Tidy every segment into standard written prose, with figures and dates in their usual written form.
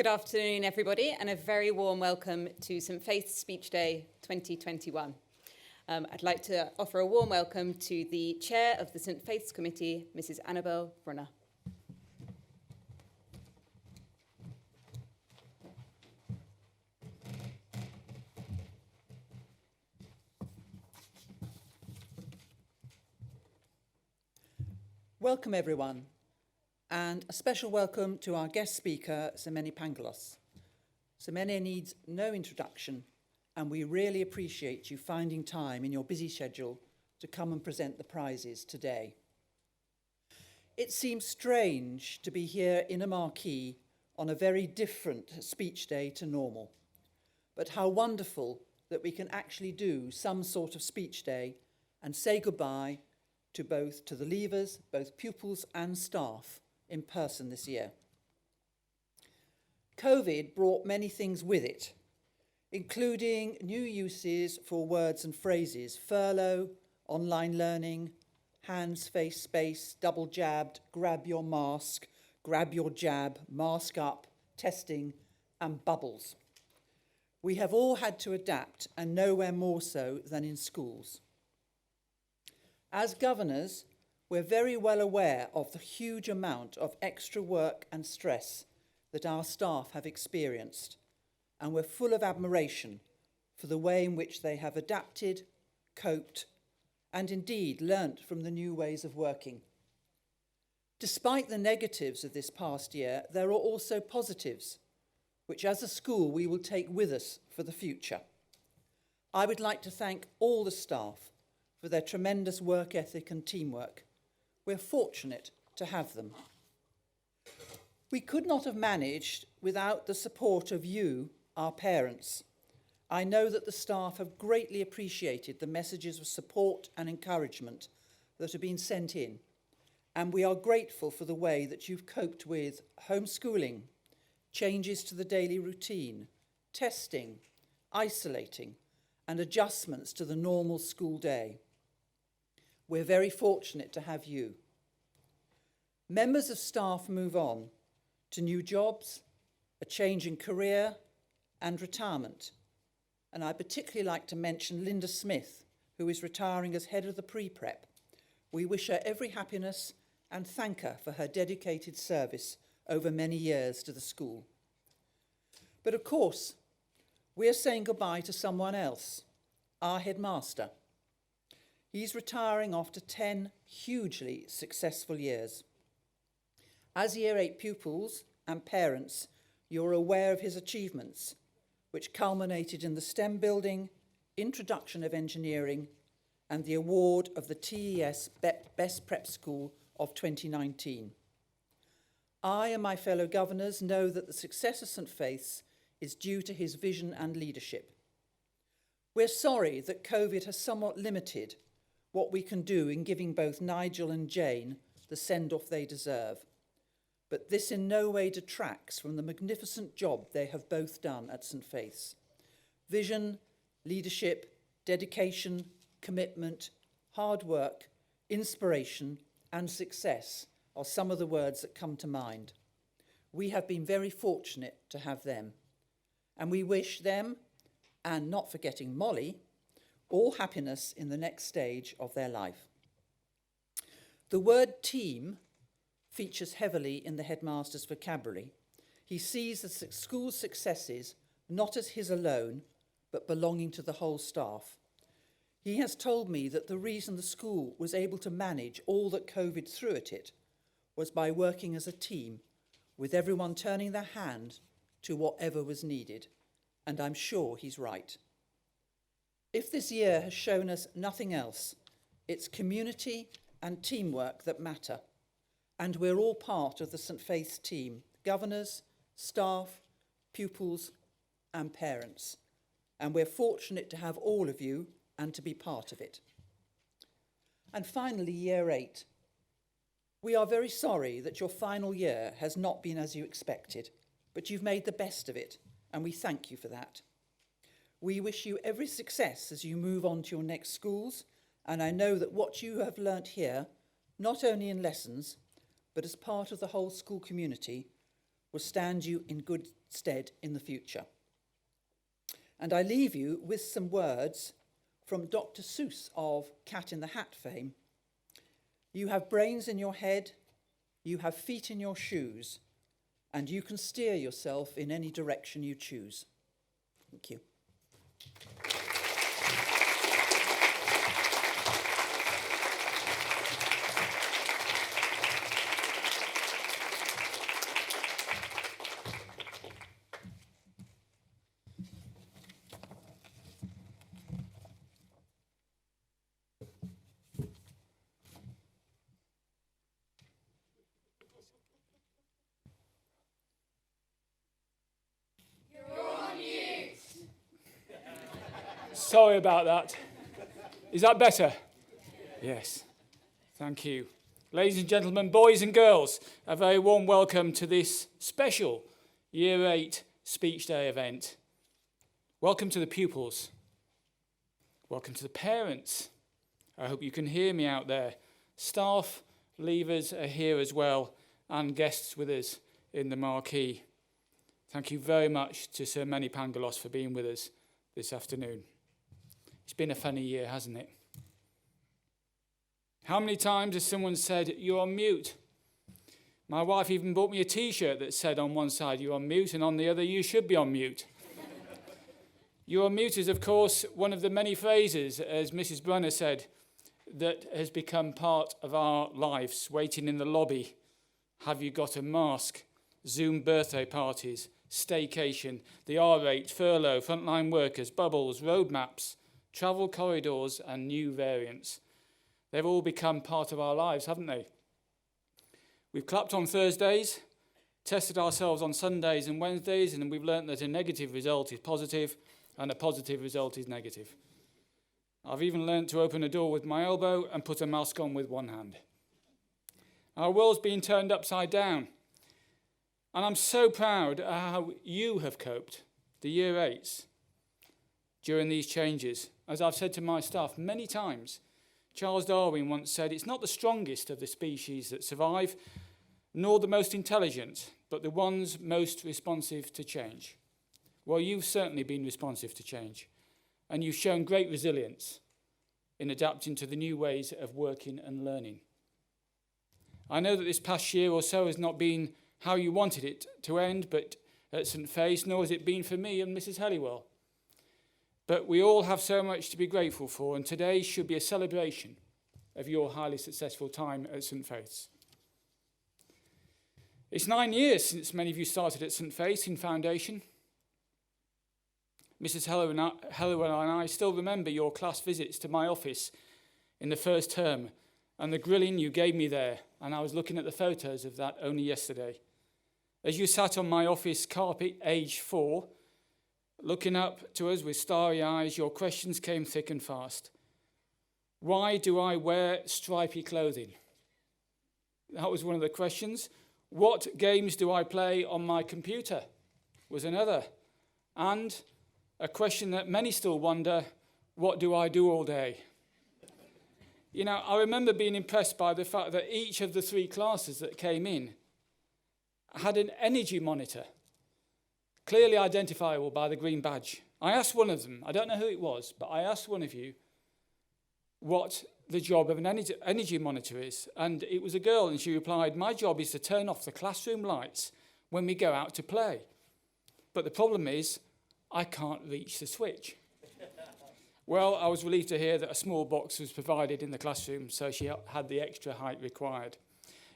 Good afternoon, everybody, and a very warm welcome to St Faith's Speech Day 2021. I'd like to offer a warm welcome to the Chair of the St Faith's Committee, Mrs Annabel Brunner. Welcome everyone, and a special welcome to our guest speaker, Semeni Pangalos. Semeni needs no introduction, and we really appreciate you finding time in your busy schedule to come and present the prizes today. It seems strange to be here in a marquee on a very different speech day to normal, but how wonderful that we can actually do some sort of speech day and say goodbye to the leavers, both pupils and staff, in person this year. COVID brought many things with it, including new uses for words and phrases: furlough, online learning, hands, face, space, double jabbed, grab your mask, grab your jab, mask up, testing, and bubbles. We have all had to adapt, and nowhere more so than in schools. As governors, we're very well aware of the huge amount of extra work and stress that our staff have experienced, and we're full of admiration for the way in which they have adapted, coped, and indeed learnt from the new ways of working. Despite the negatives of this past year, there are also positives, which as a school we will take with us for the future. I would like to thank all the staff for their tremendous work ethic and teamwork. We're fortunate to have them. We could not have managed without the support of you, our parents. I know that the staff have greatly appreciated the messages of support and encouragement that have been sent in, and we are grateful for the way that you've coped with homeschooling, changes to the daily routine, testing, isolating, and adjustments to the normal school day. We're very fortunate to have you. Members of staff move on to new jobs, a change in career, and retirement. And I'd particularly like to mention Linda Smith, who is retiring as head of the pre-prep. We wish her every happiness and thank her for her dedicated service over many years to the school. But of course, we're saying goodbye to someone else, our headmaster. He's retiring after 10 hugely successful years. As Year 8 pupils and parents, you're aware of his achievements, which culminated in the STEM building, introduction of engineering, and the award of the TES Best Prep School of 2019. I and my fellow governors know that the success of St Faith's is due to his vision and leadership. We're sorry that COVID has somewhat limited what we can do in giving both Nigel and Jane the send-off they deserve. But this in no way detracts from the magnificent job they have both done at St Faith's. Vision, leadership, dedication, commitment, hard work, inspiration, and success are some of the words that come to mind. We have been very fortunate to have them, and we wish them, and not forgetting Molly, all happiness in the next stage of their life. The word team features heavily in the headmaster's vocabulary. He sees the school's successes not as his alone, but belonging to the whole staff. He has told me that the reason the school was able to manage all that COVID threw at it was by working as a team, with everyone turning their hand to whatever was needed, and I'm sure he's right. If this year has shown us nothing else, it's community and teamwork that matter. And we're all part of the St Faith's team, governors, staff, pupils, and parents. And we're fortunate to have all of you and to be part of it. And finally, Year 8. We are very sorry that your final year has not been as you expected, but you've made the best of it, and we thank you for that. We wish you every success as you move on to your next schools, and I know that what you have learnt here, not only in lessons, but as part of the whole school community, will stand you in good stead in the future. And I leave you with some words from Dr. Seuss of Cat in the Hat fame. You have brains in your head, you have feet in your shoes, and you can steer yourself in any direction you choose. Thank you. Sorry about that. Is that better? Yes. Thank you. Ladies and gentlemen, boys and girls, a very warm welcome to this special Year 8 Speech Day event. Welcome to the pupils. Welcome to the parents. I hope you can hear me out there. Staff, leavers are here as well, and guests with us in the marquee. Thank you very much to Sir Manny Pangalos for being with us this afternoon. It's been a funny year, hasn't it? How many times has someone said, "You're on mute"? My wife even bought me a T-shirt that said on one side, "You're on mute," and on the other, "You should be on mute." "You're on mute" is, of course, one of the many phrases, as Mrs. Brunner said, that has become part of our lives. Waiting in the lobby, have you got a mask, Zoom birthday parties, staycation, the R8, furlough, frontline workers, bubbles, roadmaps, travel corridors, and new variants. They've all become part of our lives, haven't they? We've clapped on Thursdays, tested ourselves on Sundays and Wednesdays, and we've learnt that a negative result is positive and a positive result is negative. I've even learnt to open a door with my elbow and put a mask on with one hand. Our world's been turned upside down. And I'm so proud of how you have coped, the Year 8s, during these changes. As I've said to my staff many times, Charles Darwin once said, "It's not the strongest of the species that survive, nor the most intelligent, but the ones most responsive to change." Well, you've certainly been responsive to change, and you've shown great resilience in adapting to the new ways of working and learning. I know that this past year or so has not been how you wanted it to end, but at St. Faith's, nor has it been for me and Mrs. Helliwell. But we all have so much to be grateful for, and today should be a celebration of your highly successful time at St. Faith's. It's 9 years since many of you started at St. Faith's in foundation. Mrs. Helliwell and I still remember your class visits to my office in the first term and the grilling you gave me there, and I was looking at the photos of that only yesterday. As you sat on my office carpet, age 4, looking up to us with starry eyes, your questions came thick and fast. Why do I wear stripy clothing? That was one of the questions. What games do I play on my computer? Was another. And a question that many still wonder, what do I do all day? You know, I remember being impressed by the fact that each of the 3 classes that came in had an energy monitor, clearly identifiable by the green badge. I asked one of them, I don't know who it was, but I asked one of you what the job of an energy monitor is. And it was a girl, and she replied, "My job is to turn off the classroom lights when we go out to play. But the problem is, I can't reach the switch." Well, I was relieved to hear that a small box was provided in the classroom, so she had the extra height required.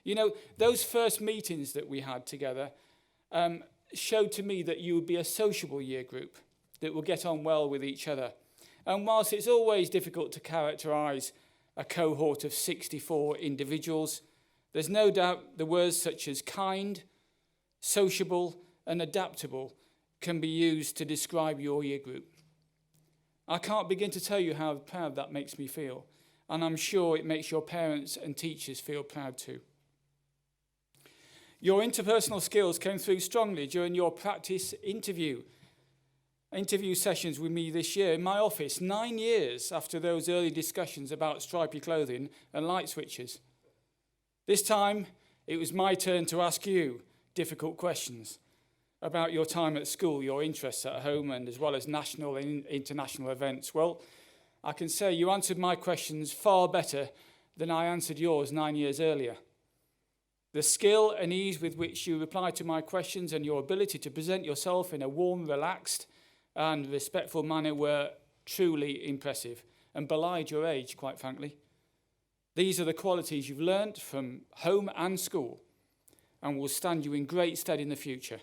You know, those first meetings that we had together showed to me that you would be a sociable year group that will get on well with each other. And whilst it's always difficult to characterise a cohort of 64 individuals, there's no doubt the words such as kind, sociable, and adaptable can be used to describe your year group. I can't begin to tell you how proud that makes me feel, and I'm sure it makes your parents and teachers feel proud too. Your interpersonal skills came through strongly during your practice interview sessions with me this year in my office, 9 years after those early discussions about stripy clothing and light switches. This time, it was my turn to ask you, difficult questions about your time at school, your interests at home, and as well as national and international events. Well, I can say you answered my questions far better than I answered yours 9 years earlier. The skill and ease with which you replied to my questions and your ability to present yourself in a warm, relaxed and respectful manner were truly impressive and belied your age, quite frankly. These are the qualities you've learnt from home and school and will stand you in great stead in the future,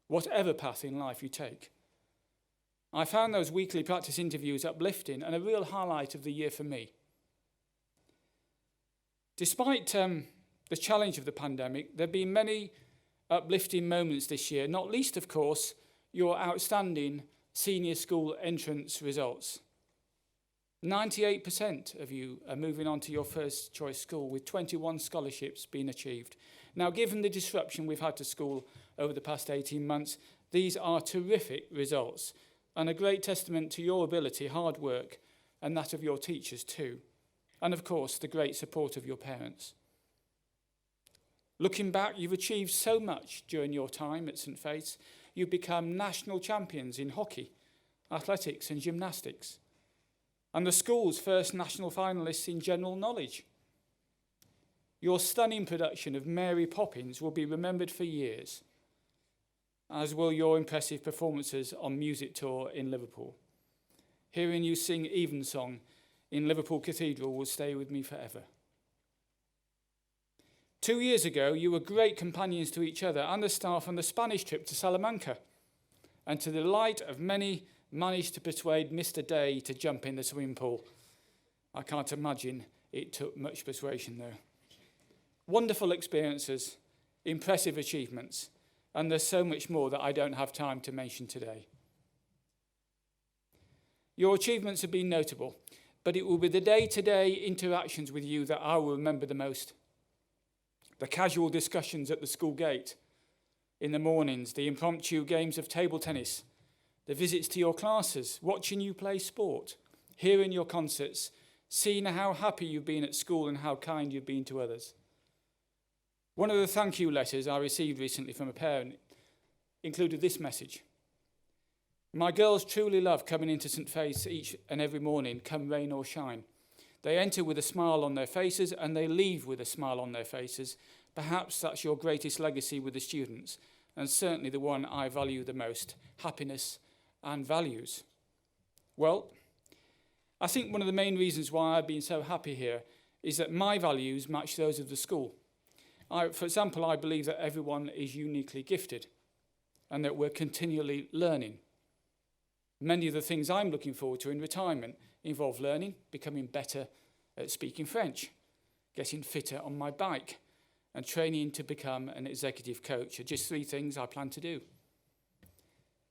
whatever path in life you take. I found those weekly practice interviews uplifting and a real highlight of the year for me. Despite the challenge of the pandemic, there have been many uplifting moments this year, not least, of course, your outstanding senior school entrance results. 98% of you are moving on to your first choice school with 21 scholarships being achieved. Now, given the disruption we've had to school over the past 18 months, these are terrific results and a great testament to your ability, hard work, and that of your teachers too. And of course, the great support of your parents. Looking back, you've achieved so much during your time at St Faith's. You've become national champions in hockey, athletics and gymnastics, and the school's first national finalists in general knowledge. Your stunning production of Mary Poppins will be remembered for years, as will your impressive performances on Music Tour in Liverpool. Hearing you sing Evensong in Liverpool Cathedral will stay with me forever. 2 years ago, you were great companions to each other and the staff on the Spanish trip to Salamanca, and to the delight of many, managed to persuade Mr. Day to jump in the swimming pool. I can't imagine it took much persuasion, though. Wonderful experiences, impressive achievements, and there's so much more that I don't have time to mention today. Your achievements have been notable, but it will be the day-to-day interactions with you that I will remember the most. The casual discussions at the school gate in the mornings, the impromptu games of table tennis, the visits to your classes, watching you play sport, hearing your concerts, seeing how happy you've been at school and how kind you've been to others. One of the thank you letters I received recently from a parent included this message. My girls truly love coming into St Faith's each and every morning, come rain or shine. They enter with a smile on their faces and they leave with a smile on their faces. Perhaps that's your greatest legacy with the students, and certainly the one I value the most, happiness and values. Well, I think one of the main reasons why I've been so happy here is that my values match those of the school. For example, I believe that everyone is uniquely gifted and that we're continually learning. Many of the things I'm looking forward to in retirement involve learning, becoming better at speaking French, getting fitter on my bike, and training to become an executive coach are just 3 things I plan to do.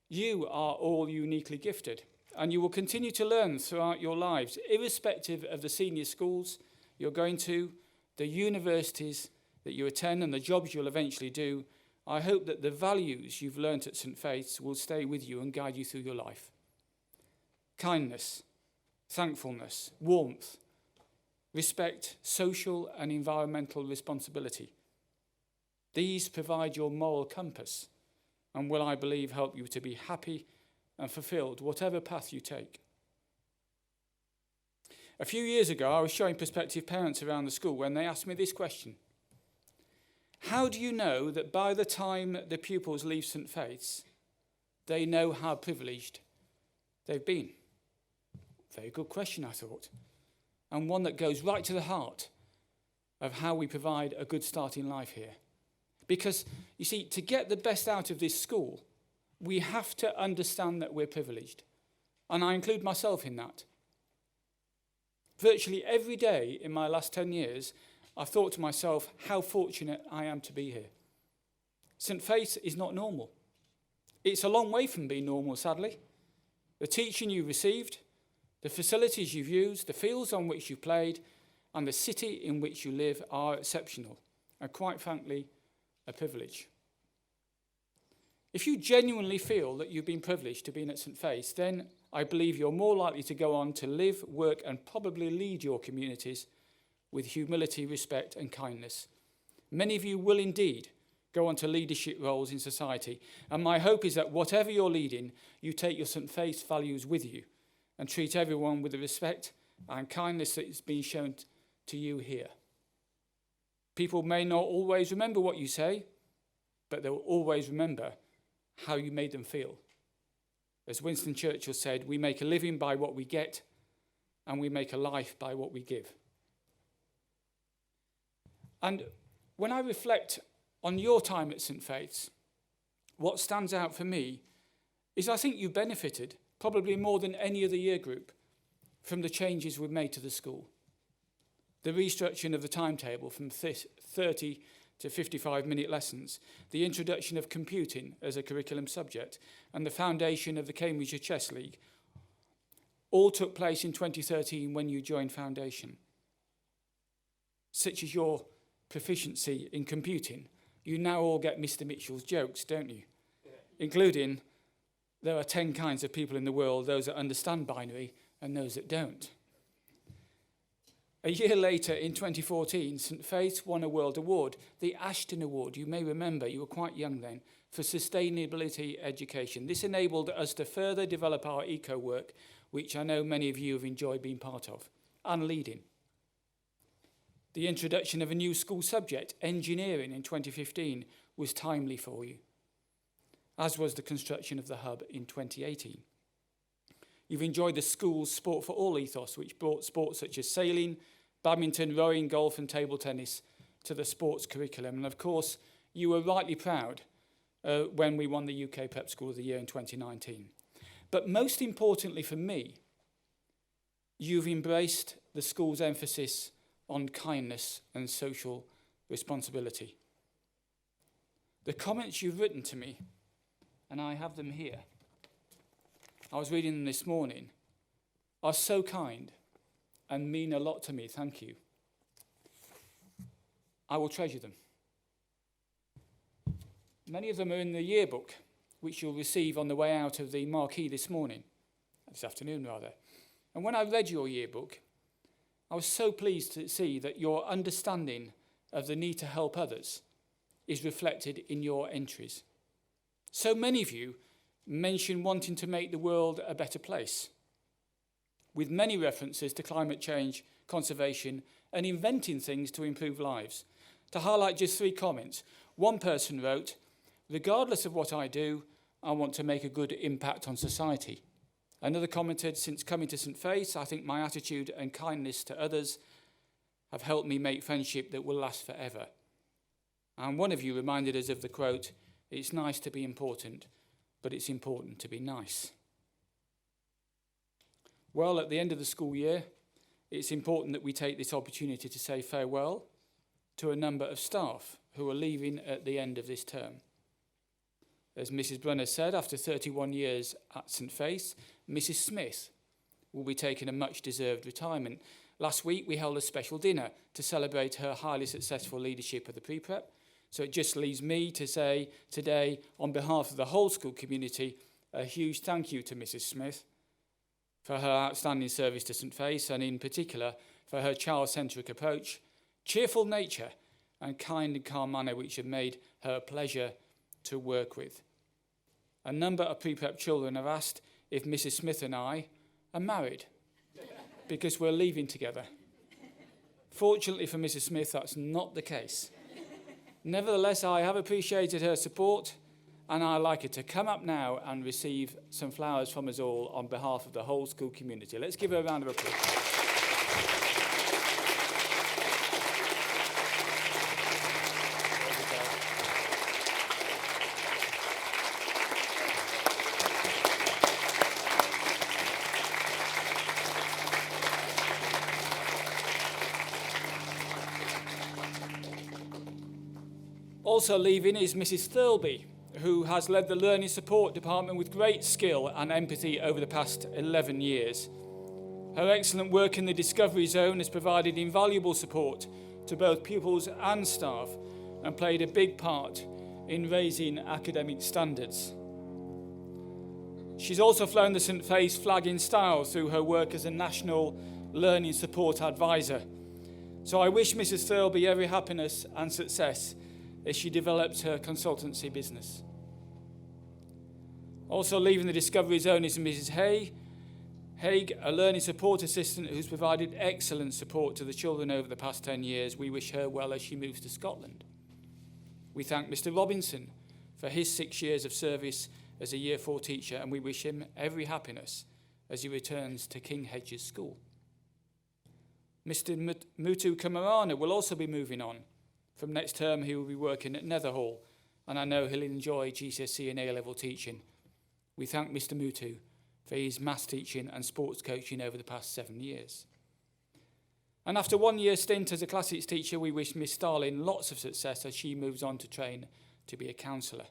You are all uniquely gifted, and you will continue to learn throughout your lives, irrespective of the senior schools you're going to, the universities that you attend, and the jobs you'll eventually do. I hope that the values you've learnt at St Faith's will stay with you and guide you through your life. Kindness, thankfulness, warmth, respect, social and environmental responsibility. These provide your moral compass and will, I believe, help you to be happy and fulfilled, whatever path you take. A few years ago, I was showing prospective parents around the school when they asked me this question. How do you know that by the time the pupils leave St Faith's, they know how privileged they've been? Very good question, I thought, and one that goes right to the heart of how we provide a good start in life here. Because, you see, to get the best out of this school, we have to understand that we're privileged. And I include myself in that. Virtually every day in my last 10 years, I've thought to myself how fortunate I am to be here. St Faith's is not normal. It's a long way from being normal, sadly. The teaching you received, the facilities you've used, the fields on which you played, and the city in which you live are exceptional, and quite frankly, a privilege. If you genuinely feel that you've been privileged to be at St Faith's, then I believe you're more likely to go on to live, work, and probably lead your communities with humility, respect, and kindness. Many of you will indeed go on to leadership roles in society. And my hope is that whatever you're leading, you take your St. Faith's values with you and treat everyone with the respect and kindness that is being shown to you here. People may not always remember what you say, but they'll always remember how you made them feel. As Winston Churchill said, we make a living by what we get, and we make a life by what we give. And when I reflect on your time at St. Faith's, what stands out for me is I think you benefited, probably more than any other year group, from the changes we've made to the school. The restructuring of the timetable from 30 to 55-minute lessons, the introduction of computing as a curriculum subject, and the foundation of the Cambridgeshire Chess League all took place in 2013 when you joined Foundation. Such as your proficiency in computing, you now all get Mr. Mitchell's jokes, don't you? Yeah. Including, there are 10 kinds of people in the world, those that understand binary and those that don't. A year later, in 2014, St. Faith's won a World Award, the Ashton Award. You may remember, you were quite young then, for sustainability education. This enabled us to further develop our eco work, which I know many of you have enjoyed being part of, and leading. The introduction of a new school subject, engineering, in 2015 was timely for you, as was the construction of the hub in 2018. You've enjoyed the school's Sport for All ethos, which brought sports such as sailing, badminton, rowing, golf and table tennis to the sports curriculum. And of course, you were rightly proud when we won the UK Prep School of the Year in 2019. But most importantly for me, you've embraced the school's emphasis on kindness and social responsibility. The comments you've written to me, and I have them here, I was reading them this morning, are so kind and mean a lot to me. Thank you. I will treasure them. Many of them are in the yearbook, which you'll receive on the way out of the marquee this afternoon. And when I read your yearbook, I was so pleased to see that your understanding of the need to help others is reflected in your entries. So many of you mention wanting to make the world a better place, with many references to climate change, conservation, and inventing things to improve lives. To highlight just 3 comments, one person wrote, "Regardless of what I do, I want to make a good impact on society." Another commented, "Since coming to St. Faith's, I think my attitude and kindness to others have helped me make friendship that will last forever." And one of you reminded us of the quote, "It's nice to be important, but it's important to be nice." Well, at the end of the school year, it's important that we take this opportunity to say farewell to a number of staff who are leaving at the end of this term. As Mrs. Brunner said, after 31 years at St. Faith's, Mrs. Smith will be taking a much-deserved retirement. Last week, we held a special dinner to celebrate her highly successful leadership of the pre-prep. So it just leaves me to say today, on behalf of the whole school community, a huge thank you to Mrs. Smith for her outstanding service to St. Faith's, and in particular for her child-centric approach, cheerful nature, and kind and calm manner, which have made her a pleasure to work with. A number of pre-prep children have asked if Mrs. Smith and I are married because we're leaving together. Fortunately for Mrs. Smith, that's not the case. Nevertheless, I have appreciated her support, and I'd like her to come up now and receive some flowers from us all on behalf of the whole school community. Let's give her a round of applause. Also leaving is Mrs. Thirlby, who has led the Learning Support Department with great skill and empathy over the past 11 years. Her excellent work in the Discovery Zone has provided invaluable support to both pupils and staff and played a big part in raising academic standards. She's also flown the St. Faith's flag in style through her work as a National Learning Support Advisor. So I wish Mrs. Thirlby every happiness and success as she developed her consultancy business. Also leaving the Discovery Zone is Mrs. Haig, a learning support assistant who's provided excellent support to the children over the past 10 years. We wish her well as she moves to Scotland. We thank Mr. Robinson for his 6 years of service as a Year 4 teacher, and we wish him every happiness as he returns to King Hedges School. Mr. Mutu Kamarana will also be moving on. From next term, he will be working at Netherhall, and I know he'll enjoy GCSE and A-level teaching. We thank Mr. Mutu for his maths teaching and sports coaching over the past 7 years. And after 1 year stint as a classics teacher, we wish Miss Starling lots of success as she moves on to train to be a counsellor.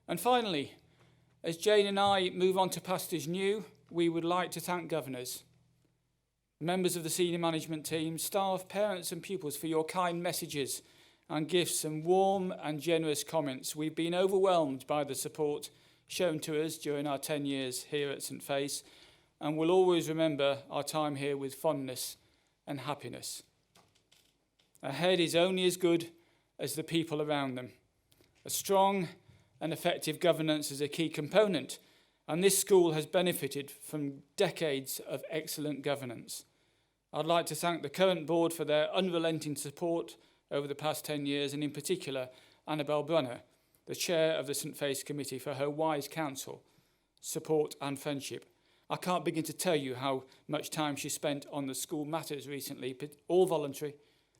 And finally, as Jane and I move on to pastures new, we would like to thank governors, members of the senior management team, staff, parents and pupils for your kind messages and gifts and warm and generous comments. We've been overwhelmed by the support shown to us during our 10 years here at St Faith's, and we'll always remember our time here with fondness and happiness. A head is only as good as the people around them. A strong and effective governance is a key component, and this school has benefited from decades of excellent governance. I'd like to thank the current board for their unrelenting support over the past 10 years, and in particular, Annabel Brunner, the chair of the St Faith's Committee, for her wise counsel, support and friendship. I can't begin to tell you how much time she spent on the school matters recently, all voluntary,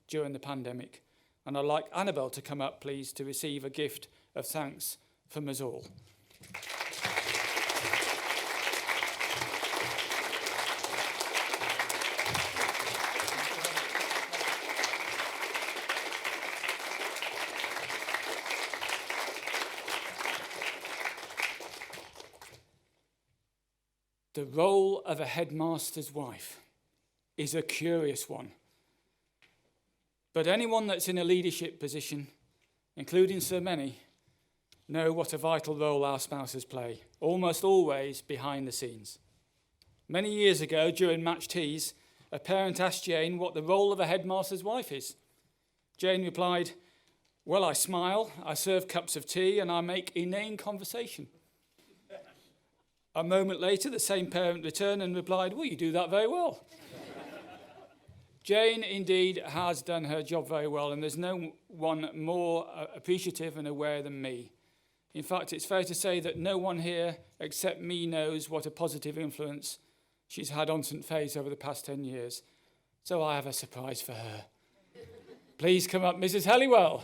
during the pandemic. And I'd like Annabel to come up, please, to receive a gift of thanks from us all. The role of a headmaster's wife is a curious one. But anyone that's in a leadership position, including so many, know what a vital role our spouses play, almost always behind the scenes. Many years ago, during match teas, a parent asked Jane what the role of a headmaster's wife is. Jane replied, "Well, I smile, I serve cups of tea, and I make inane conversation." A moment later, the same parent returned and replied, "Well, you do that very well." Jane indeed has done her job very well, and there's no one more appreciative and aware than me. In fact, it's fair to say that no one here except me knows what a positive influence she's had on St Faith's over the past 10 years. So I have a surprise for her. Please come up, Mrs Halliwell.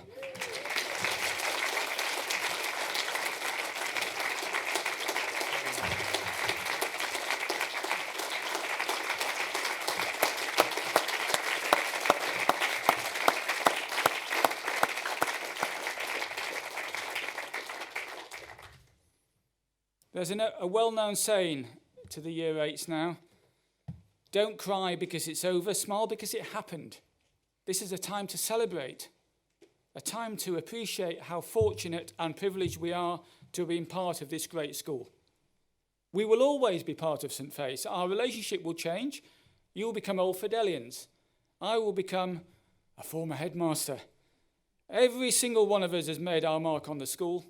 There's a well-known saying to the Year 8s now: don't cry because it's over, smile because it happened. This is a time to celebrate, a time to appreciate how fortunate and privileged we are to have been part of this great school. We will always be part of St Faith's. Our relationship will change. You will become old Fidelians. I will become a former headmaster. Every single one of us has made our mark on the school.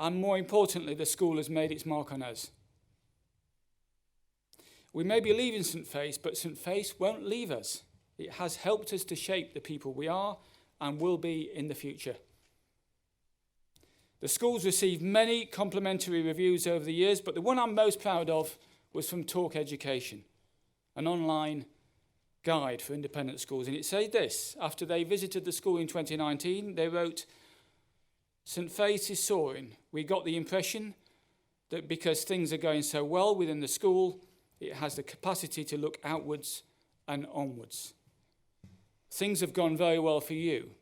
And more importantly, the school has made its mark on us. We may be leaving St Faith's, but St Faith's won't leave us. It has helped us to shape the people we are and will be in the future. The school's received many complimentary reviews over the years, but the one I'm most proud of was from Talk Education, an online guide for independent schools. And it said this: after they visited the school in 2019, they wrote, "St Faith's is soaring. We got the impression that because things are going so well within the school, it has the capacity to look outwards and onwards. Things have gone very well for you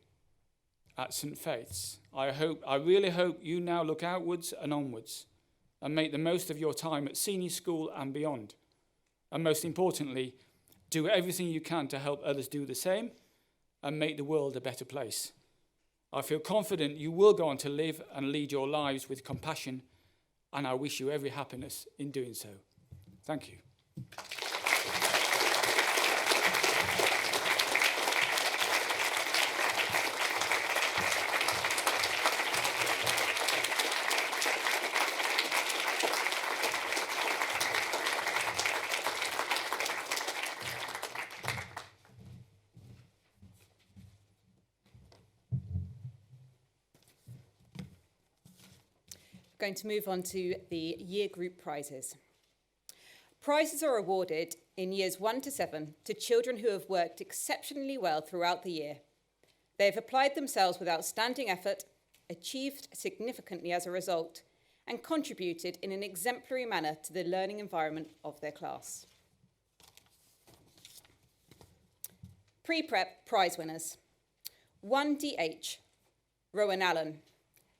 at St Faith's. I really hope you now look outwards and onwards and make the most of your time at senior school and beyond. And most importantly, do everything you can to help others do the same and make the world a better place. I feel confident you will go on to live and lead your lives with compassion, and I wish you every happiness in doing so." Thank you. going to move on to the year group prizes. Prizes are awarded in years 1 to 7 to children who have worked exceptionally well throughout the year. They have applied themselves with outstanding effort, achieved significantly as a result, and contributed in an exemplary manner to the learning environment of their class. Pre-prep prize winners. 1 DH, Rowan Allen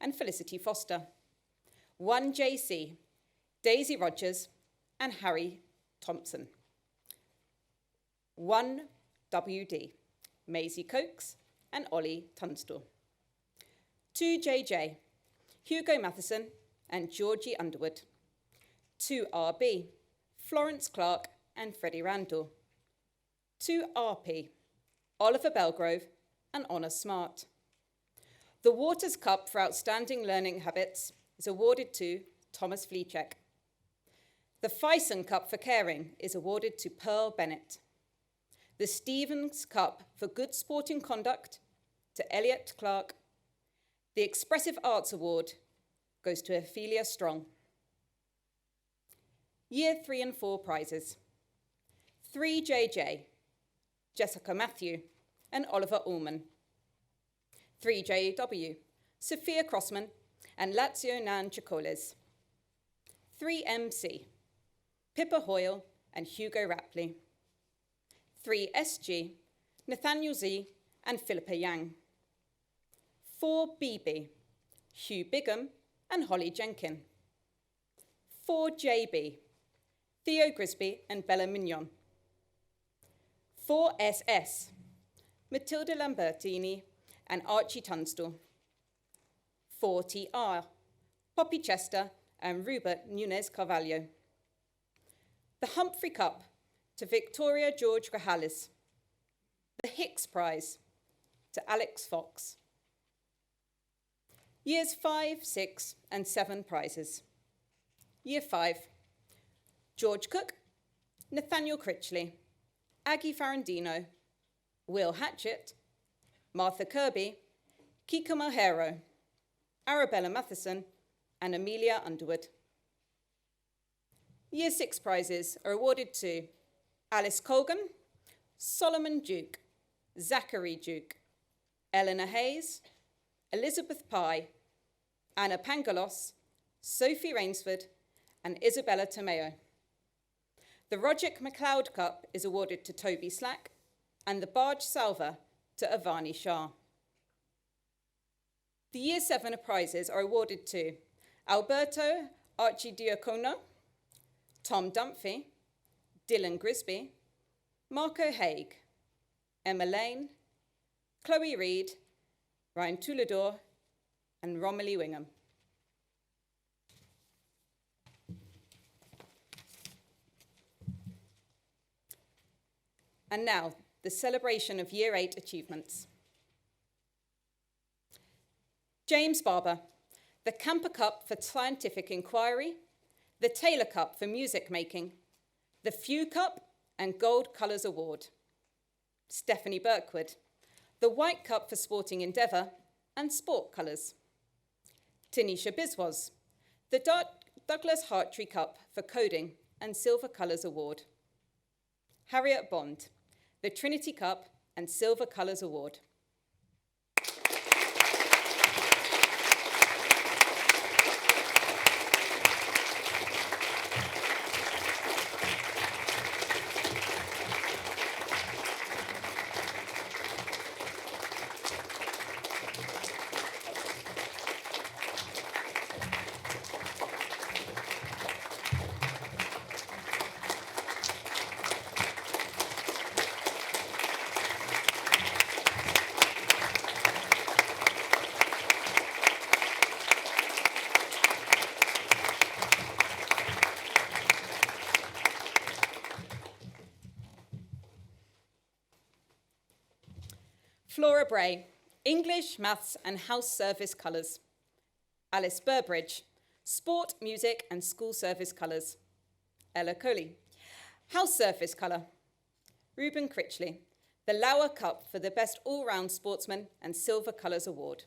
and Felicity Foster. 1 JC, Daisy Rogers and Harry Thompson. 1 WD, Maisie Cokes and Ollie Tunstall. 2 JJ, Hugo Matheson and Georgie Underwood. 2 RB, Florence Clark and Freddie Randall. 2 RP, Oliver Belgrove and Honor Smart. The Waters Cup for Outstanding Learning Habits is awarded to Thomas Fleechek. The Fyson Cup for Caring is awarded to Pearl Bennett. The Stevens Cup for Good Sporting Conduct to Elliot Clark. The Expressive Arts Award goes to Ophelia Strong. Year 3 and 4 prizes. 3 JJ, Jessica Matthew and Oliver Ullman. 3 JW, Sophia Crossman and Lazio Nan Chicoles. 3 MC, Pippa Hoyle and Hugo Rapley. 3 SG, Nathaniel Z and Philippa Yang. 4 BB, Hugh Bigham and Holly Jenkin. 4 JB, Theo Grisby and Bella Mignon. 4 SS, Matilda Lambertini and Archie Tunstall. 4 TR, Poppy Chester and Rupert Nunez Carvalho. The Humphrey Cup to Victoria George Grahalis. The Hicks Prize to Alex Fox. Years 5, 6 and 7 prizes. Year 5, George Cook, Nathaniel Critchley, Aggie Farandino, Will Hatchett, Martha Kirby, Kiko Mohero, Arabella Matheson, and Amelia Underwood. Year 6 prizes are awarded to Alice Colgan, Solomon Duke, Zachary Duke, Eleanor Hayes, Elizabeth Pye, Anna Pangalos, Sophie Rainsford, and Isabella Tomeo. The Roderick MacLeod Cup is awarded to Toby Slack, and the Barge Salver to Avani Shah. The Year 7 prizes are awarded to Alberto Archidiacono, Tom Dunphy, Dylan Grisby, Marco Haig, Emma Lane, Chloe Reid, Ryan Toulador, and Romilly Wingham. And now, the celebration of Year 8 achievements. James Barber, the Camper Cup for Scientific Inquiry, the Taylor Cup for Music Making, the Few Cup and Gold Colours Award. Stephanie Birkwood, the White Cup for Sporting Endeavour and Sport Colours. Tanisha Biswas, the Douglas Hartree Cup for Coding and Silver Colours Award. Harriet Bond, the Trinity Cup and Silver Colours Award. Flora Bray, English, Maths and House Service Colours. Alice Burbridge, Sport, Music and School Service Colours. Ella Coley, House Service Colour. Reuben Critchley, the Lauer Cup for the Best All-Round Sportsman and Silver Colours Award.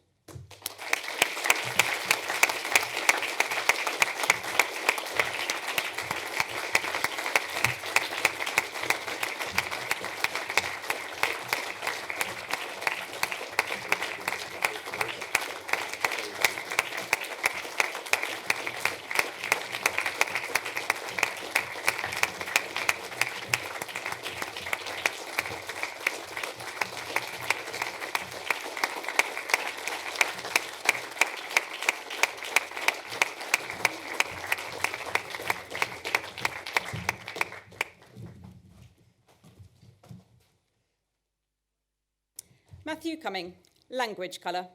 Matthew Cumming, language colour.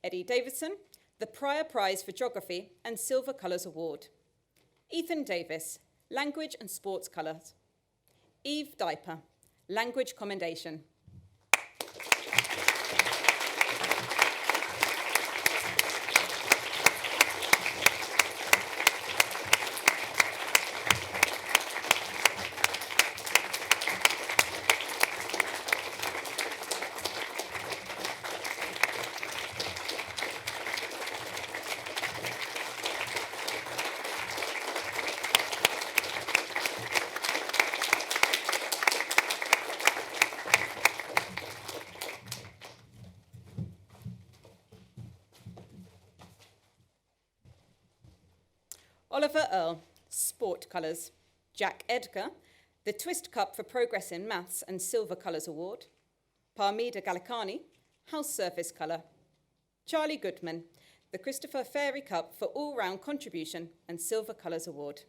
Eddie Davidson, the Prior Prize for Geography and Silver Colours Award. Ethan Davis, language and sports colours. Eve Diaper, language commendation. Oliver Earle, sport colours. Jack Edgar, the Twist Cup for Progress in Maths and Silver Colours Award. Parmida Gallicani, house surface colour. Charlie Goodman, the Christopher Fairy Cup for all-round contribution and Silver Colours Award.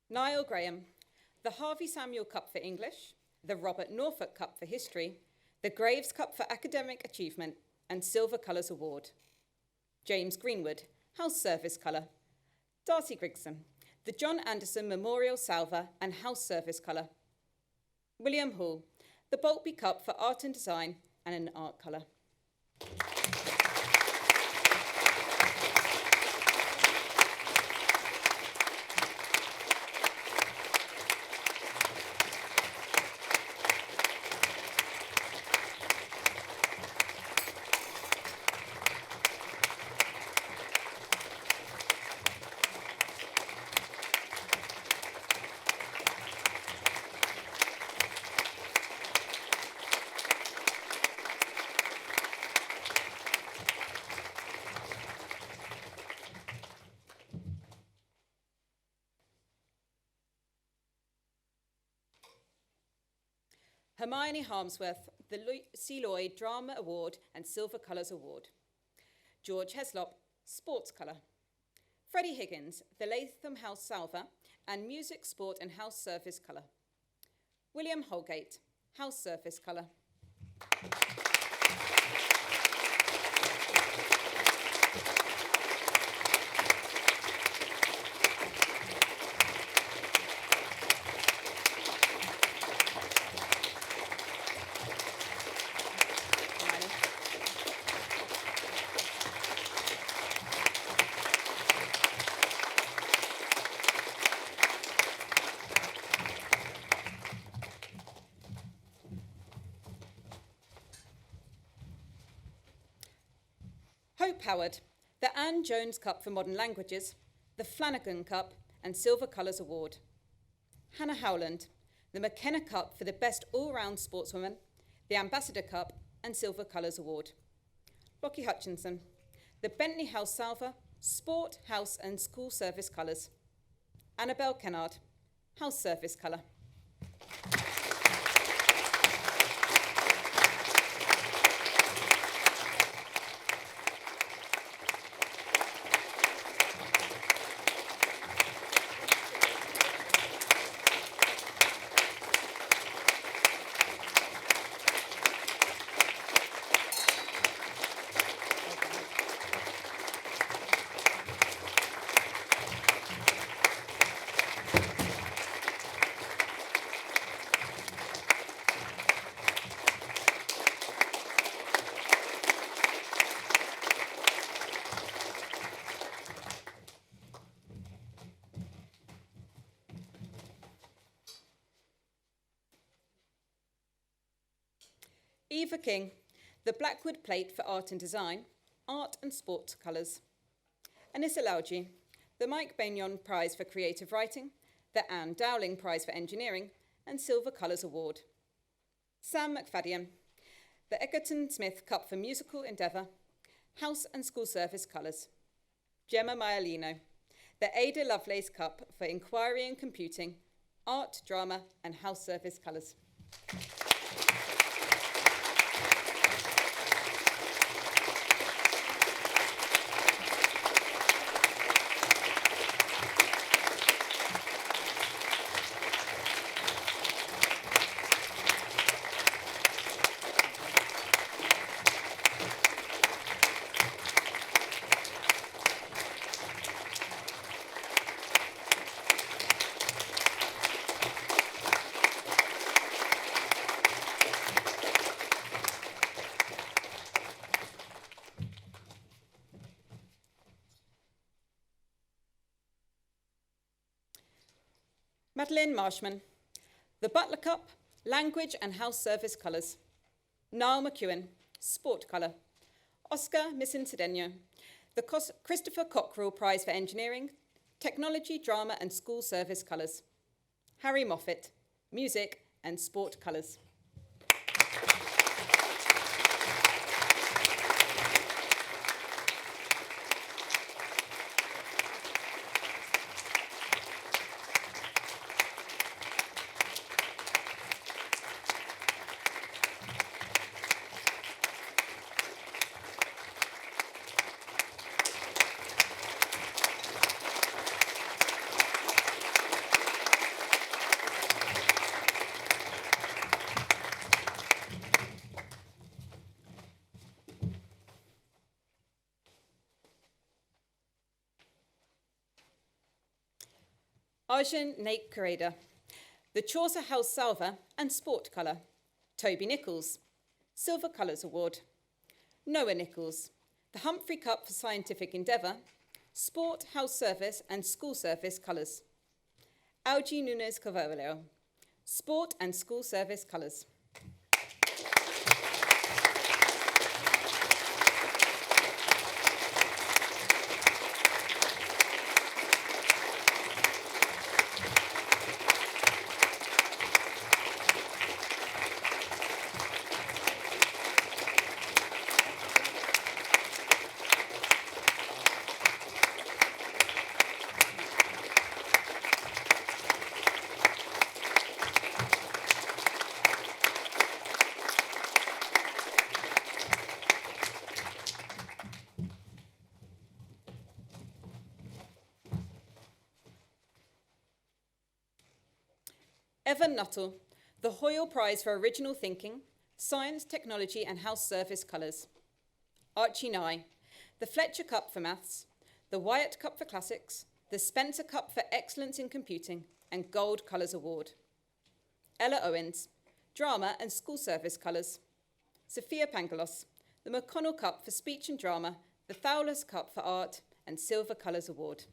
Niall Graham, the Harvey Samuel Cup for English, the Robert Norfolk Cup for History, the Graves Cup for Academic Achievement and Silver Colours Award. James Greenwood, house service colour. Darcy Grigson, the John Anderson Memorial Salver and house service colour. William Hall, the Boltby Cup for Art and Design and an art colour. Hermione Harmsworth, the C. Lloyd Drama Award and Silver Colours Award. George Heslop, sports colour. Freddie Higgins, the Latham House Salver and Music, Sport and House Surface colour. William Holgate, house surface colour. Hope Howard, the Anne Jones Cup for Modern Languages, the Flanagan Cup and Silver Colours Award. Hannah Howland, the McKenna Cup for the Best All-Round Sportswoman, the Ambassador Cup and Silver Colours Award. Lockie Hutchinson, the Bentley House Salver, Sport, House and School Service Colours. Annabelle Kennard, house service colour. Eva King, the Blackwood Plate for Art and Design, Art and Sport Colours. Anissa Lauji, the Mike Baignon Prize for Creative Writing, the Anne Dowling Prize for Engineering, and Silver Colours Award. Sam McFadden, the Egerton Smith Cup for Musical Endeavour, House and School Service Colours. Gemma Maialino, the Ada Lovelace Cup for Inquiry and Computing, Art, Drama and House Service Colours. Madeleine Marshman, the Butler Cup, Language and House Service Colours. Niall McEwen, Sport Colour. Oscar Misincideno, the Christopher Cockerell Prize for Engineering, Technology, Drama and School Service Colours. Harry Moffat, Music and Sport Colours. Arjun Nate Correda, the Chaucer House Salver and Sport Colour. Toby Nichols, Silver Colours Award. Noah Nichols, the Humphrey Cup for Scientific Endeavour, Sport, House Service and School Service Colours. Algie Nunes Carvalho, Sport and School Service Colours. Evan Nuttall, the Hoyle Prize for Original Thinking, Science, Technology and House Service Colours. Archie Nye, the Fletcher Cup for Maths, the Wyatt Cup for Classics, the Spencer Cup for Excellence in Computing and Gold Colours Award. Ella Owens, Drama and School Service Colours. Sophia Pangalos, the McConnell Cup for Speech and Drama, the Fowler's Cup for Art and Silver Colours Award.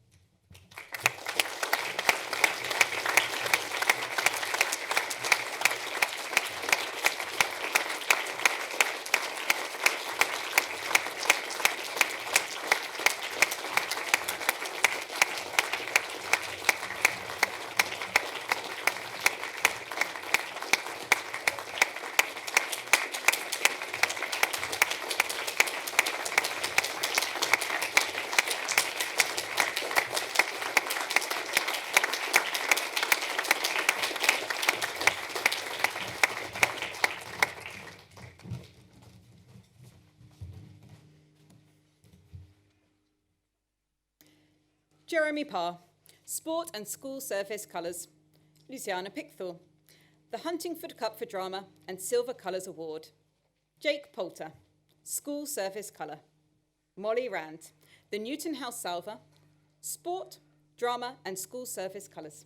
Jeremy Parr, Sport and School Service Colours. Luciana Pickthall, the Huntingford Cup for Drama and Silver Colours Award. Jake Poulter, School Service Colour. Molly Rand, the Newton House Salver, Sport, Drama and School Service Colours.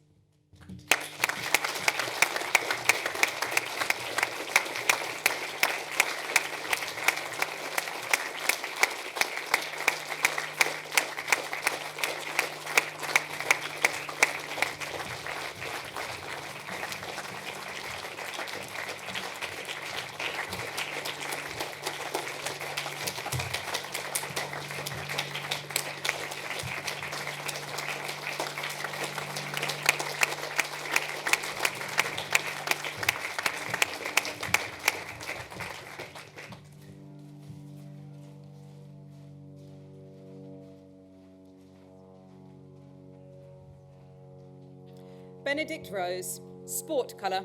Benedict Rose, Sport Colour.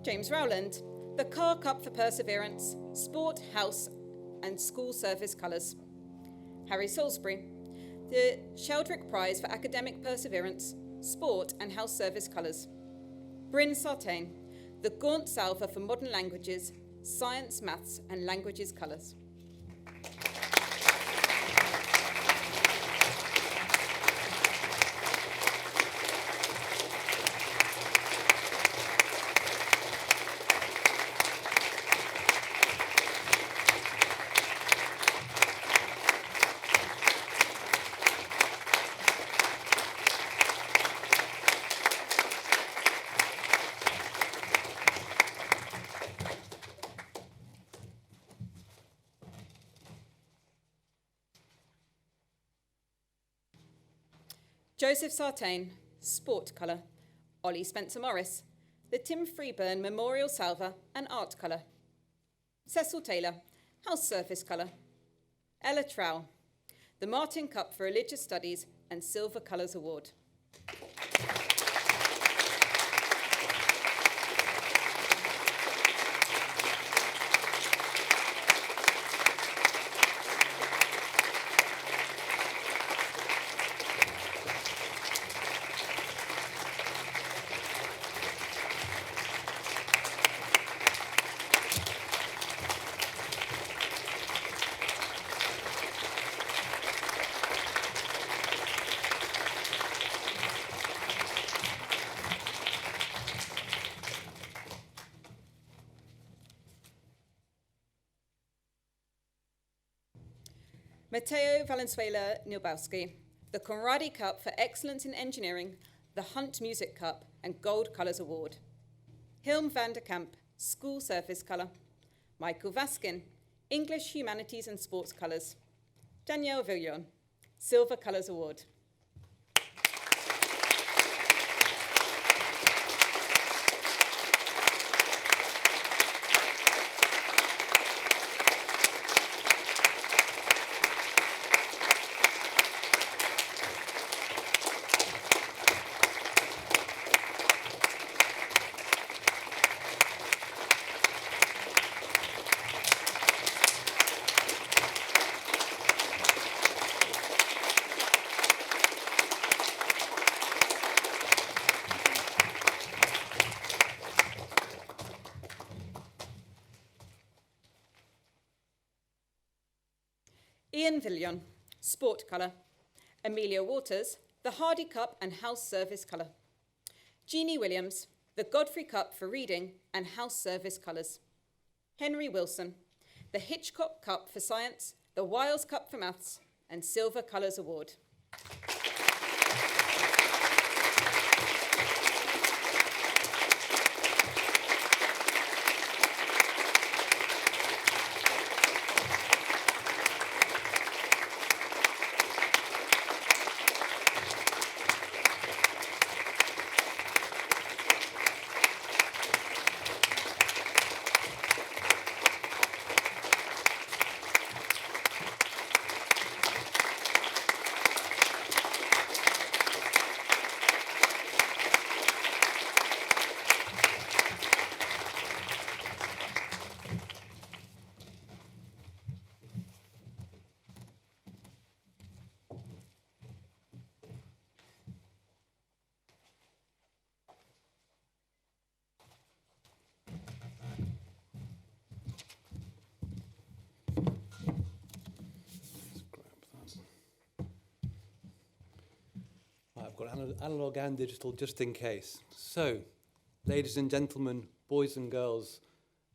James Rowland, the Car Cup for Perseverance, Sport, House and School Service Colours. Harry Salisbury, the Sheldrick Prize for Academic Perseverance, Sport and House Service Colours. Bryn Sartain, the Gaunt Salver for Modern Languages, Science, Maths and Languages Colours. Joseph Sartain, Sport Colour. Ollie Spencer-Morris, the Tim Freeburn Memorial Salver and Art Colour. Cecil Taylor, House Surface Colour. Ella Trowell, the Martin Cup for Religious Studies and Silver Colours Award. Matteo Valenzuela Nilbowski, the Conradi Cup for Excellence in Engineering, the Hunt Music Cup and Gold Colours Award. Hilm van der Kamp, School Surface Colour. Michael Vaskin, English, Humanities and Sports Colours. Danielle Villon, Silver Colours Award. Ian Villon, Sport Colour. Amelia Waters, the Hardy Cup and House Service Colour. Jeannie Williams, the Godfrey Cup for Reading and House Service Colours. Henry Wilson, the Hitchcock Cup for Science, the Wiles Cup for Maths and Silver Colours Award. I've got analog and digital just in case. So, ladies and gentlemen, boys and girls,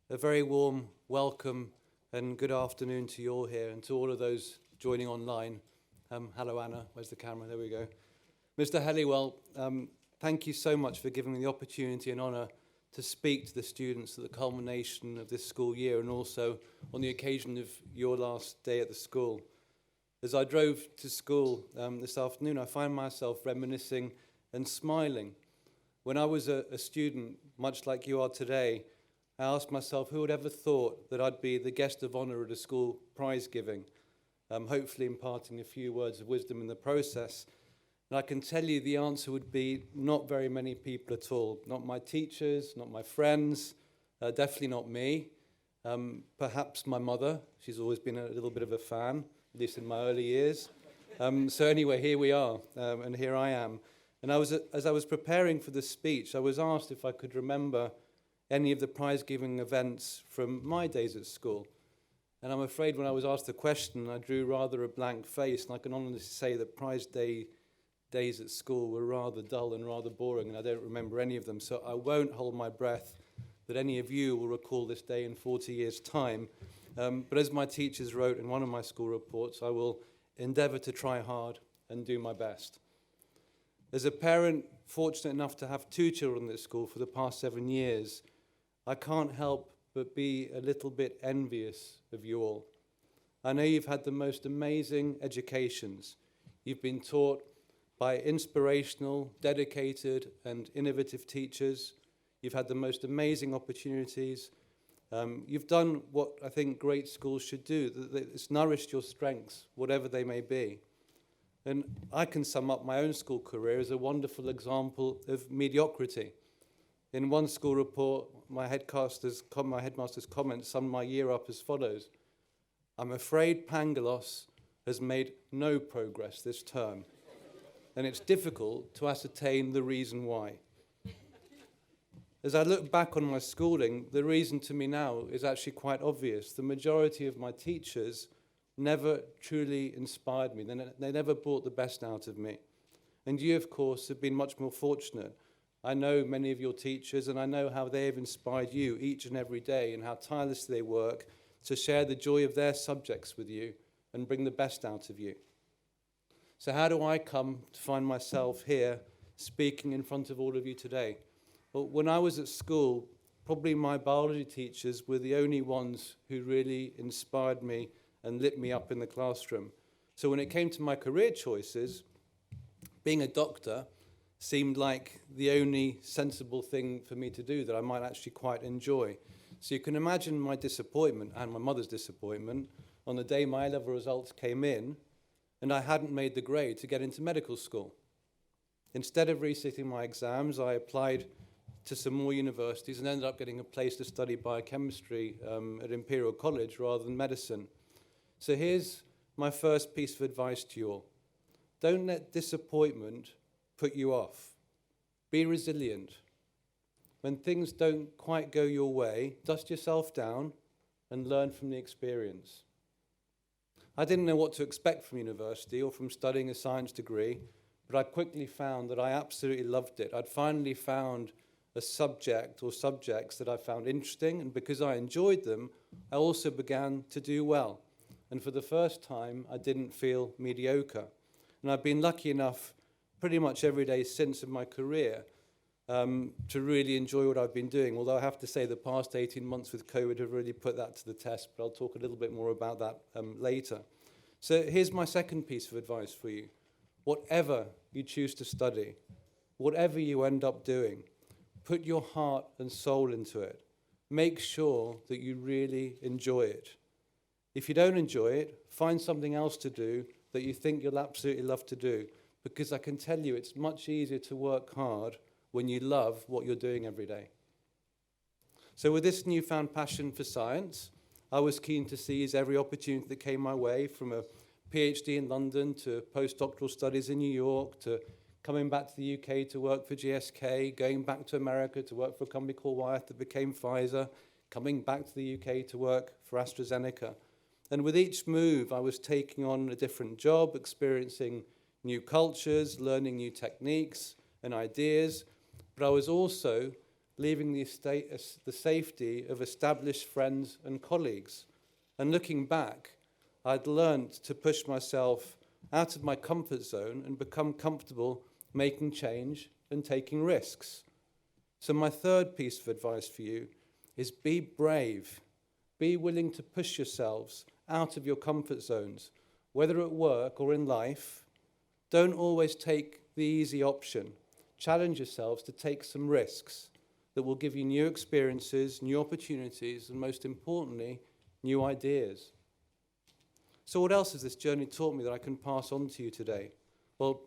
a very warm welcome and good afternoon to you all here and to all of those joining online. Hello, Anna. Where's the camera? There we go. Mr. Helliwell, thank you so much for giving me the opportunity and honour to speak to the students at the culmination of this school year and also on the occasion of your last day at the school. As I drove to school this afternoon, I find myself reminiscing and smiling. When I was a student, much like you are today, I asked myself who would ever thought that I'd be the guest of honour at a school prize giving, hopefully imparting a few words of wisdom in the process. And I can tell you the answer would be not very many people at all. Not my teachers, not my friends, definitely not me. Perhaps my mother. She's always been a little bit of a fan, at least in my early years. So anyway, here we are, and here I am. And as I was preparing for this speech, I was asked if I could remember any of the prize-giving events from my days at school. And I'm afraid when I was asked the question, I drew rather a blank face, and I can honestly say that days at school were rather dull and rather boring, and I don't remember any of them. So I won't hold my breath that any of you will recall this day in 40 years' time. But as my teachers wrote in one of my school reports, I will endeavour to try hard and do my best. As a parent fortunate enough to have 2 children at school for the past 7 years, I can't help but be a little bit envious of you all. I know you've had the most amazing educations. You've been taught by inspirational, dedicated, and innovative teachers. You've had the most amazing opportunities. You've done what I think great schools should do. It's nourished your strengths, whatever they may be. And I can sum up my own school career as a wonderful example of mediocrity. In one school report, my headmaster's comments summed my year up as follows: "I'm afraid Pangalos has made no progress this term, and it's difficult to ascertain the reason why." As I look back on my schooling, the reason to me now is actually quite obvious. The majority of my teachers never truly inspired me. They never brought the best out of me. And you, of course, have been much more fortunate. I know many of your teachers, and I know how they have inspired you each and every day, and how tirelessly they work to share the joy of their subjects with you and bring the best out of you. So how do I come to find myself here speaking in front of all of you today? Well, when I was at school, probably my biology teachers were the only ones who really inspired me and lit me up in the classroom. So when it came to my career choices, being a doctor seemed like the only sensible thing for me to do that I might actually quite enjoy. So you can imagine my disappointment and my mother's disappointment on the day my A-level results came in and I hadn't made the grade to get into medical school. Instead of resitting my exams, I applied to some more universities and ended up getting a place to study biochemistry at Imperial College rather than medicine. So here's my first piece of advice to you all. Don't let disappointment put you off. Be resilient. When things don't quite go your way, dust yourself down and learn from the experience. I didn't know what to expect from university or from studying a science degree, but I quickly found that I absolutely loved it. I'd finally found a subject or subjects that I found interesting, and because I enjoyed them, I also began to do well. And for the first time, I didn't feel mediocre. And I've been lucky enough pretty much every day since in my career to really enjoy what I've been doing, although I have to say the past 18 months with COVID have really put that to the test, but I'll talk a little bit more about that later. So here's my second piece of advice for you. Whatever you choose to study, whatever you end up doing, put your heart and soul into it. Make sure that you really enjoy it. If you don't enjoy it, find something else to do that you think you'll absolutely love to do, because I can tell you it's much easier to work hard when you love what you're doing every day. So with this newfound passion for science, I was keen to seize every opportunity that came my way, from a PhD in London to postdoctoral studies in New York, to coming back to the UK to work for GSK, going back to America to work for a company called Wyeth that became Pfizer, coming back to the UK to work for AstraZeneca. And with each move, I was taking on a different job, experiencing new cultures, learning new techniques and ideas, but I was also leaving the safety of established friends and colleagues. And looking back, I'd learned to push myself out of my comfort zone and become comfortable making change and taking risks. So my third piece of advice for you is be brave. Be willing to push yourselves out of your comfort zones, whether at work or in life. Don't always take the easy option. Challenge yourselves to take some risks that will give you new experiences, new opportunities, and most importantly, new ideas. So what else has this journey taught me that I can pass on to you today? Well,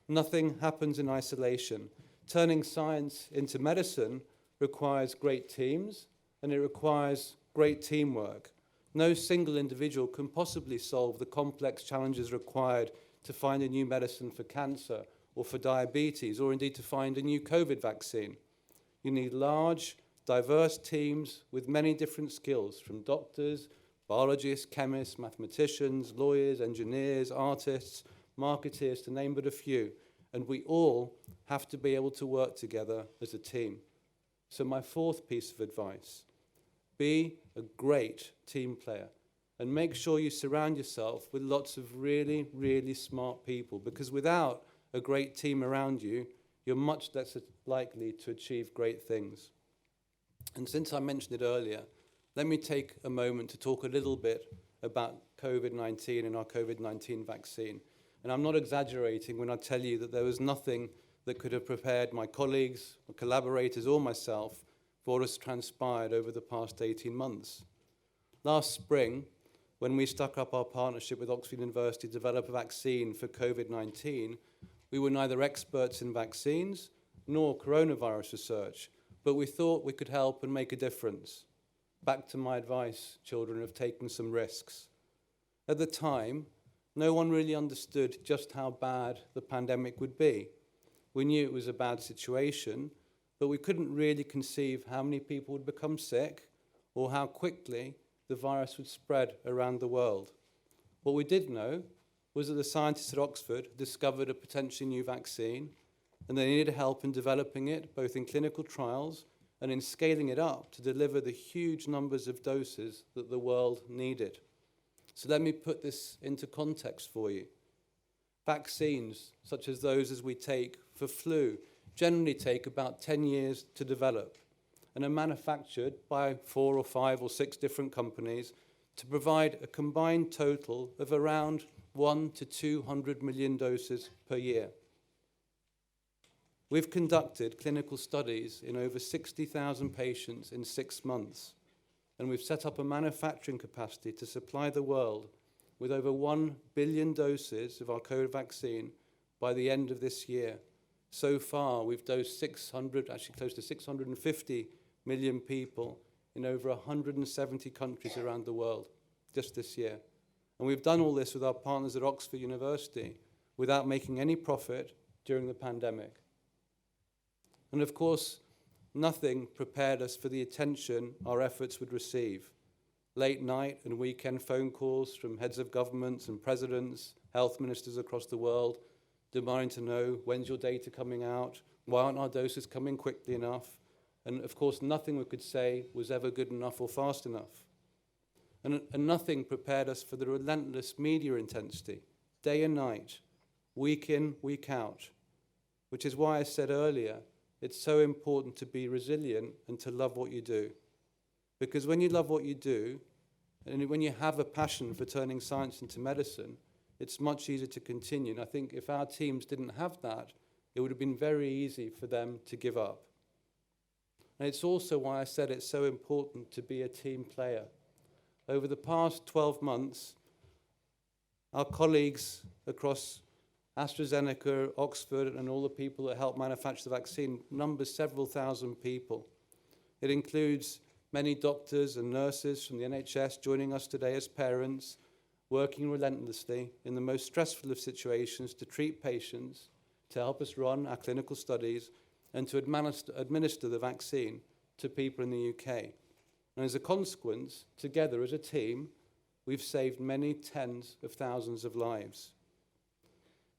Nothing happens in isolation. Turning science into medicine requires great teams, and it requires great teamwork. No single individual can possibly solve the complex challenges required to find a new medicine for cancer or for diabetes, or indeed to find a new COVID vaccine. You need large, diverse teams with many different skills, from doctors, biologists, chemists, mathematicians, lawyers, engineers, artists, marketeers, to name but a few. And we all have to be able to work together as a team. So my fourth piece of advice: be a great team player, and make sure you surround yourself with lots of really, really smart people, because without a great team around you, you're much less likely to achieve great things. And since I mentioned it earlier, let me take a moment to talk a little bit about COVID-19 and our COVID-19 vaccine. And I'm not exaggerating when I tell you that there was nothing that could have prepared my colleagues, or collaborators, or myself for what has transpired over the past 18 months. Last spring, when we stuck up our partnership with Oxford University to develop a vaccine for COVID-19, we were neither experts in vaccines nor coronavirus research, but we thought we could help and make a difference. Back to my advice, children, of taking some risks. At the time, no one really understood just how bad the pandemic would be. We knew it was a bad situation, but we couldn't really conceive how many people would become sick or how quickly the virus would spread around the world. What we did know was that the scientists at Oxford discovered a potentially new vaccine, and they needed help in developing it, both in clinical trials and in scaling it up to deliver the huge numbers of doses that the world needed. So let me put this into context for you. Vaccines, such as those as we take for flu, generally take about 10 years to develop and are manufactured by 4 or 5 or 6 different companies to provide a combined total of around 1 to 200 million doses per year. We've conducted clinical studies in over 60,000 patients in 6 months, and we've set up a manufacturing capacity to supply the world with over 1 billion doses of our COVID vaccine by the end of this year. So far, we've dosed close to 650 million people in over 170 countries around the world just this year. And we've done all this with our partners at Oxford University without making any profit during the pandemic. And of course, nothing prepared us for the attention our efforts would receive. Late night and weekend phone calls from heads of governments and presidents, health ministers across the world, demanding to know, when's your data coming out? Why aren't our doses coming quickly enough? And of course, nothing we could say was ever good enough or fast enough. And nothing prepared us for the relentless media intensity, day and night, week in, week out, which is why I said earlier, it's so important to be resilient and to love what you do. Because when you love what you do, and when you have a passion for turning science into medicine, it's much easier to continue. And I think if our teams didn't have that, it would have been very easy for them to give up. And it's also why I said it's so important to be a team player. Over the past 12 months, our colleagues across AstraZeneca, Oxford, and all the people that helped manufacture the vaccine numbers several thousand people. It includes many doctors and nurses from the NHS joining us today as parents, working relentlessly in the most stressful of situations to treat patients, to help us run our clinical studies, and to administer the vaccine to people in the UK. And as a consequence, together as a team, we've saved many tens of thousands of lives.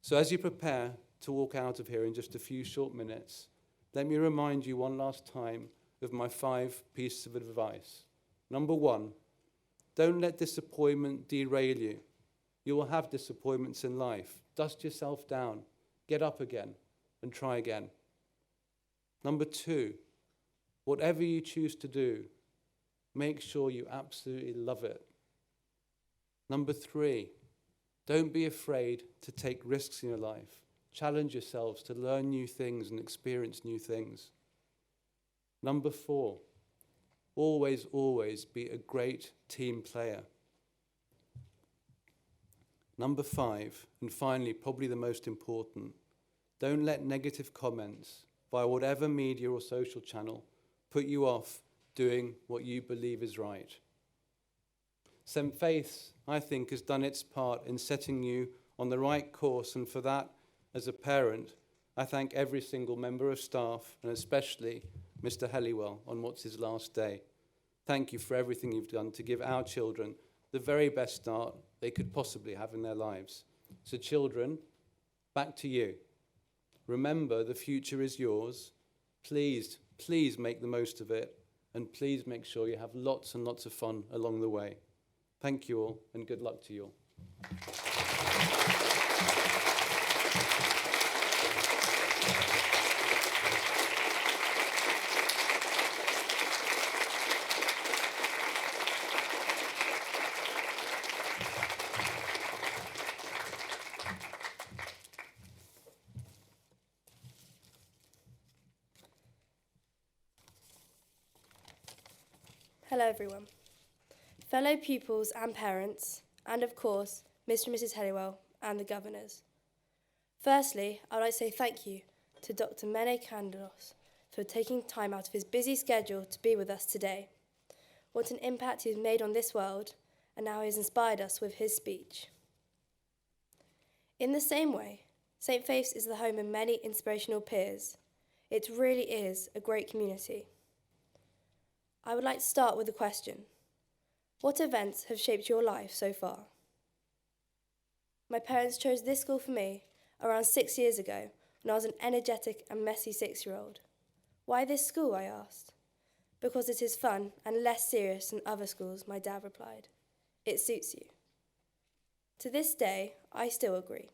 So as you prepare to walk out of here in just a few short minutes, let me remind you one last time of my 5 pieces of advice. Number 1, don't let disappointment derail you. You will have disappointments in life. Dust yourself down, get up again, and try again. Number 2, whatever you choose to do, make sure you absolutely love it. Number 3, don't be afraid to take risks in your life. Challenge yourselves to learn new things and experience new things. Number 4, always, always be a great team player. Number 5, and finally, probably the most important, Don't let negative comments via whatever media or social channel put you off doing what you believe is right. St. Faith's, I think, has done its part in setting you on the right course, and for that, as a parent, I thank every single member of staff, and especially Mr. Helliwell on what's his last day. Thank you for everything you've done to give our children the very best start they could possibly have in their lives. So children, back to you. Remember, the future is yours. Please, please make the most of it, and please make sure you have lots and lots of fun along the way. Thank you all, and good luck to you all. Hello everyone, fellow pupils and parents, and of course, Mr. and Mrs. Helliwell and the governors. Firstly, I'd like to say thank you to Dr. Mene Kandalos for taking time out of his busy schedule to be with us today. What an impact he has made on this world, and how he has inspired us with his speech. In the same way, St. Faith's is the home of many inspirational peers. It really is a great community. I would like to start with a question. What events have shaped your life so far? My parents chose this school for me around 6 years ago when I was an energetic and messy 6-year-old. Why this school, I asked. Because it is fun and less serious than other schools, my dad replied. It suits you. To this day, I still agree.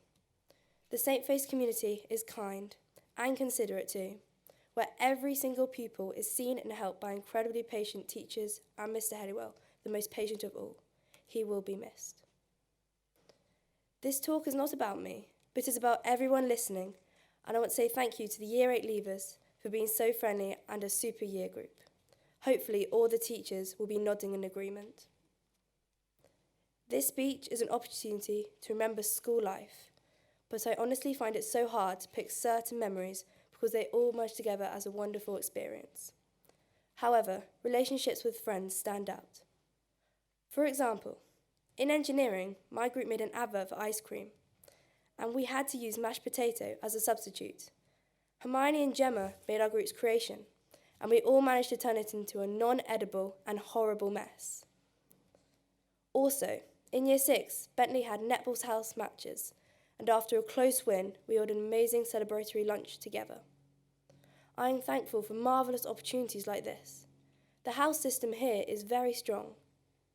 The St. Faith's community is kind and considerate too, where every single pupil is seen and helped by incredibly patient teachers and Mr. Helliwell, the most patient of all. He will be missed. This talk is not about me, but is about everyone listening, and I want to say thank you to the Year 8 leavers for being so friendly and a super year group. Hopefully all the teachers will be nodding in agreement. This speech is an opportunity to remember school life, but I honestly find it so hard to pick certain memories because they all merge together as a wonderful experience. However, relationships with friends stand out. For example, in engineering, my group made an advert for ice cream, and we had to use mashed potato as a substitute. Hermione and Gemma made our group's creation, and we all managed to turn it into a non-edible and horrible mess. Also, in Year 6, Bentley had netball house matches, and after a close win, we ordered an amazing celebratory lunch together. I am thankful for marvellous opportunities like this. The house system here is very strong,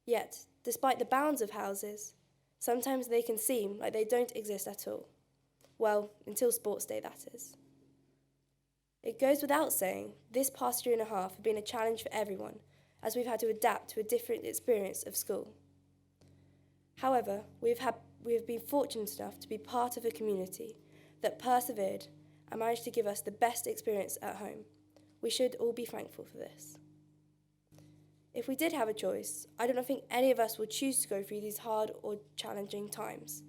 yet, despite the bounds of houses, sometimes they can seem like they don't exist at all. Well, until sports day, that is. It goes without saying, this past year and a half has been a challenge for everyone, as we've had to adapt to a different experience of school. However, we have been fortunate enough to be part of a community that persevered and managed to give us the best experience at home. We should all be thankful for this. If we did have a choice, I don't think any of us would choose to go through these hard or challenging times.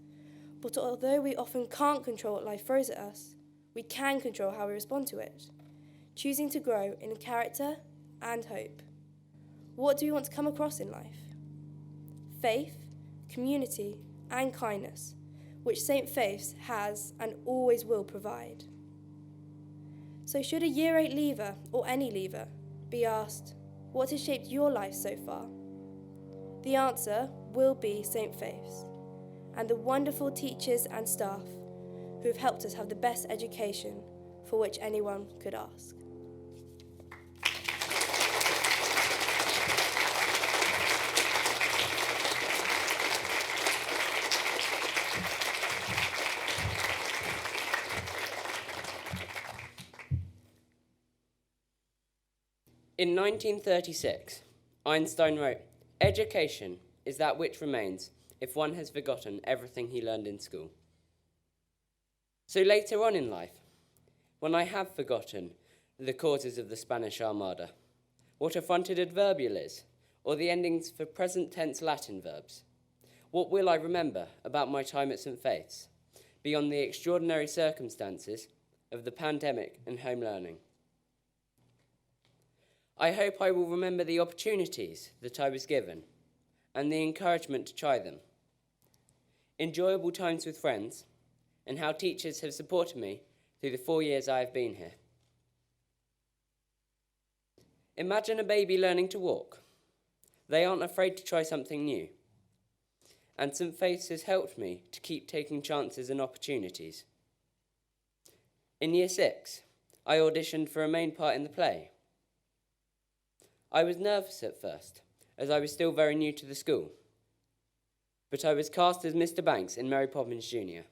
But although we often can't control what life throws at us, we can control how we respond to it, choosing to grow in character and hope. What do we want to come across in life? Faith, community, and kindness, which St. Faith's has and always will provide. So should a Year 8 leaver, or any leaver, be asked, what has shaped your life so far? The answer will be St. Faith's, and the wonderful teachers and staff who have helped us have the best education for which anyone could ask. In 1936, Einstein wrote, "Education is that which remains if one has forgotten everything he learned in school." So later on in life, when I have forgotten the causes of the Spanish Armada, what a fronted adverbial is, or the endings for present tense Latin verbs, what will I remember about my time at St. Faith's, beyond the extraordinary circumstances of the pandemic and home learning. I hope I will remember the opportunities that I was given and the encouragement to try them, enjoyable times with friends, and how teachers have supported me through the 4 years I have been here. Imagine a baby learning to walk. They aren't afraid to try something new. And St. Faith's has helped me to keep taking chances and opportunities. In Year 6, I auditioned for a main part in the play. I was nervous at first, as I was still very new to the school, but I was cast as Mr. Banks in Mary Poppins Jr.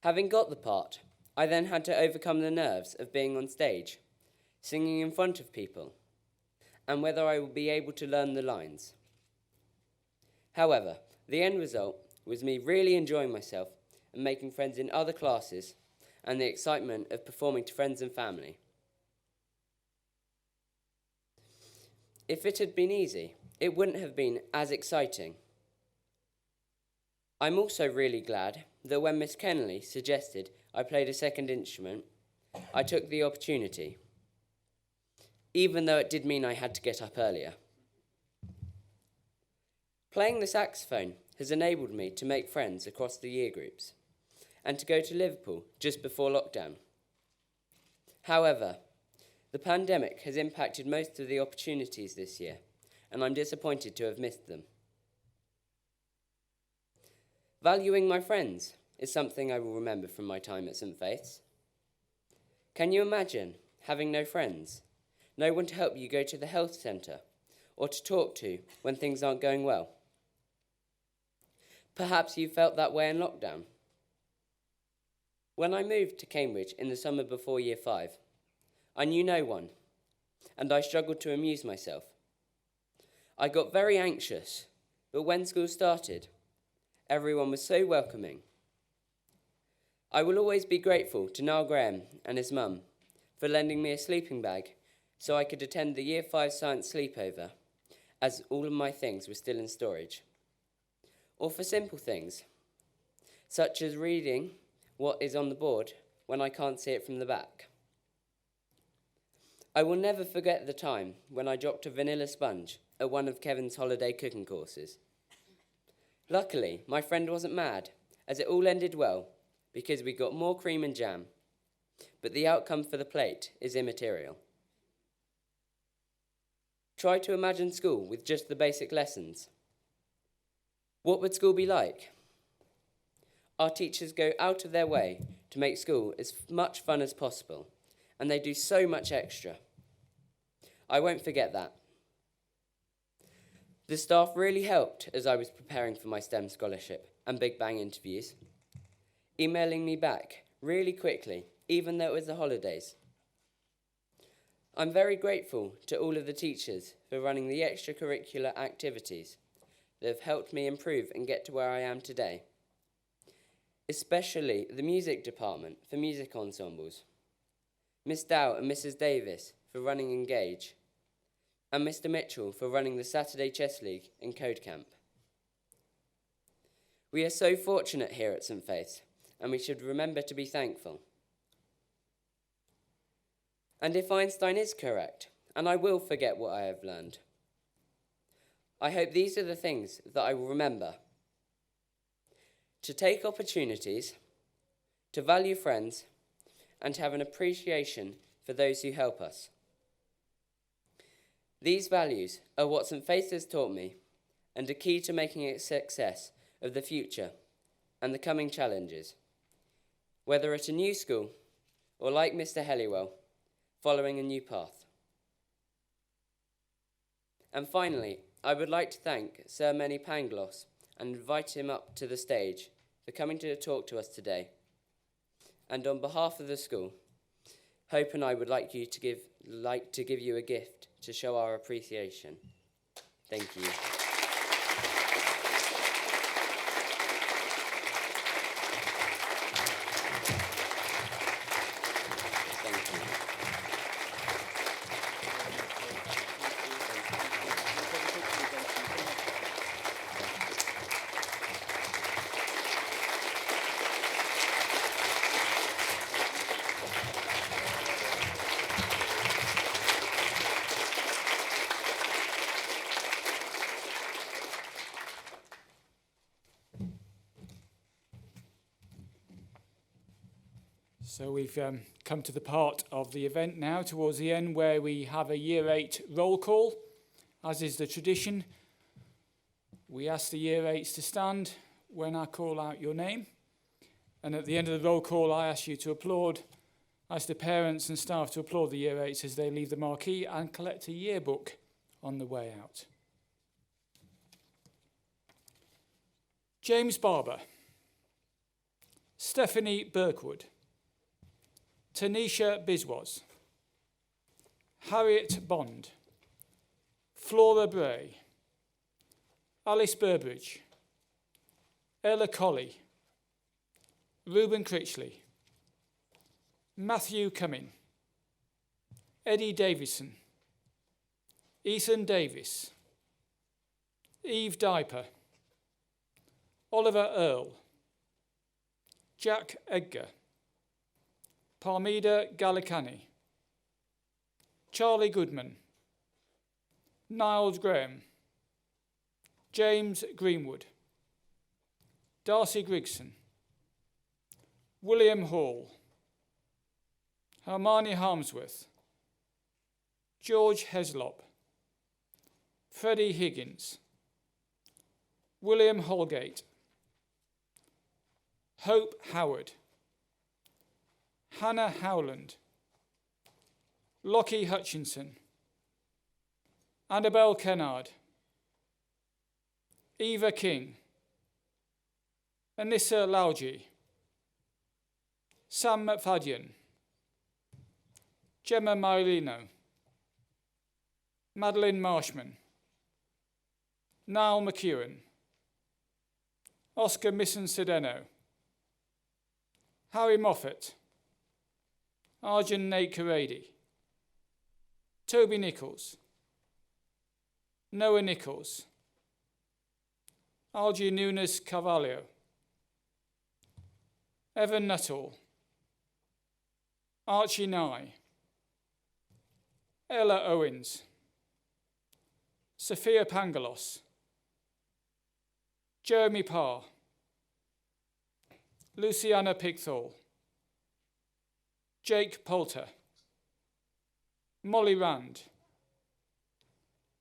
Having got the part, I then had to overcome the nerves of being on stage, singing in front of people, and whether I would be able to learn the lines. However, the end result was me really enjoying myself and making friends in other classes and the excitement of performing to friends and family. If it had been easy, it wouldn't have been as exciting. I'm also really glad that when Miss Kennelly suggested I played a second instrument, I took the opportunity, even though it did mean I had to get up earlier. Playing the saxophone has enabled me to make friends across the year groups and to go to Liverpool just before lockdown. However, the pandemic has impacted most of the opportunities this year, and I'm disappointed to have missed them. Valuing my friends is something I will remember from my time at St. Faith's. Can you imagine having no friends, no one to help you go to the health centre or to talk to when things aren't going well? Perhaps you felt that way in lockdown. When I moved to Cambridge in the summer before Year 5, I knew no one, and I struggled to amuse myself. I got very anxious, but when school started, everyone was so welcoming. I will always be grateful to Niall Graham and his mum for lending me a sleeping bag so I could attend the Year 5 science sleepover, as all of my things were still in storage. Or for simple things, such as reading what is on the board when I can't see it from the back. I will never forget the time when I dropped a vanilla sponge at one of Kevin's holiday cooking courses. Luckily, my friend wasn't mad, as it all ended well, because we got more cream and jam, but the outcome for the plate is immaterial. Try to imagine school with just the basic lessons. What would school be like? Our teachers go out of their way to make school as much fun as possible, and they do so much extra. I won't forget that. The staff really helped as I was preparing for my STEM scholarship and Big Bang interviews, emailing me back really quickly, even though it was the holidays. I'm very grateful to all of the teachers for running the extracurricular activities that have helped me improve and get to where I am today, especially the music department for music ensembles, Miss Dow and Mrs. Davis for running Engage, and Mr. Mitchell for running the Saturday Chess League and Code Camp. We are so fortunate here at St. Faith's, and we should remember to be thankful. And if Einstein is correct, and I will forget what I have learned, I hope these are the things that I will remember. To take opportunities, to value friends, and to have an appreciation for those who help us. These values are what St. Faith's has taught me and are key to making a success of the future and the coming challenges, whether at a new school or, like Mr. Helliwell, following a new path. And finally, I would like to thank Sir Manny Pangloss and invite him up to the stage for coming to talk to us today. And on behalf of the school, Hope and I would like to give you a gift to show our appreciation. Thank you. So we've come to the part of the event now, towards the end, where we have a Year 8 roll call. As is the tradition, we ask the Year 8s to stand when I call out your name. And at the end of the roll call, I ask you to applaud. I ask the parents and staff to applaud the Year 8s as they leave the marquee and collect a yearbook on the way out. James Barber, Stephanie Birkwood, Tanisha Biswas, Harriet Bond, Flora Bray, Alice Burbridge, Ella Colley, Reuben Critchley, Matthew Cumming, Eddie Davison, Ethan Davis, Eve Diper, Oliver Earle, Jack Edgar, Parmida Gallicani, Charlie Goodman, Niles Graham, James Greenwood, Darcy Grigson, William Hall, Hermione Harmsworth, George Heslop, Freddie Higgins, William Holgate, Hope Howard, Hannah Howland, Lockie Hutchinson, Annabelle Kennard, Eva King, Anissa Lauji, Sam McFadden, Gemma Marilino, Madeline Marshman, Niall McEwen, Oscar Misson-Sedeno, Harry Moffat, Arjun Nate Karady, Toby Nichols, Noah Nichols, Algie Nunes Carvalho, Evan Nuttall, Archie Nye, Ella Owens, Sophia Pangalos, Jeremy Parr, Luciana Pigthall, Jake Poulter, Molly Rand,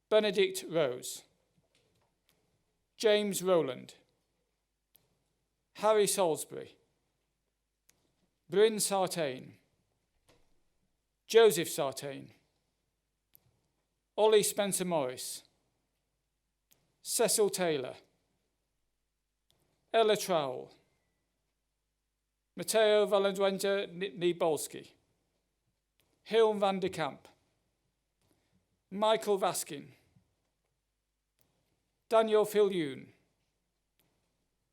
Benedict Rose, James Rowland, Harry Salisbury, Bryn Sartain, Joseph Sartain, Ollie Spencer Morris, Cecil Taylor, Ella Trowell, Matteo Valenzuela Nibolski, Hilm van de Kamp, Michael Vaskin, Daniel Filyoun,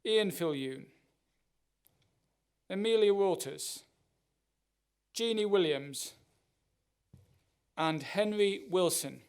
Ian Filyoun, Amelia Waters, Jeannie Williams, and Henry Wilson.